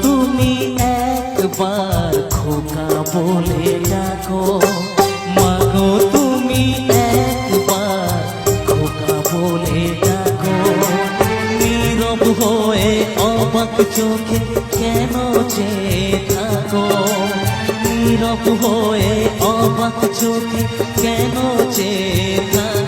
তুমি একবার খোকা বলে ডাকো, মাগো তুমি একবার খোকা বলে ডাকো। নীরব হয়ে অবাক চোখে কেন চেয়ে থাকো, নীরব হয়ে অবাক চোখে কেন চেয়ে থাকো।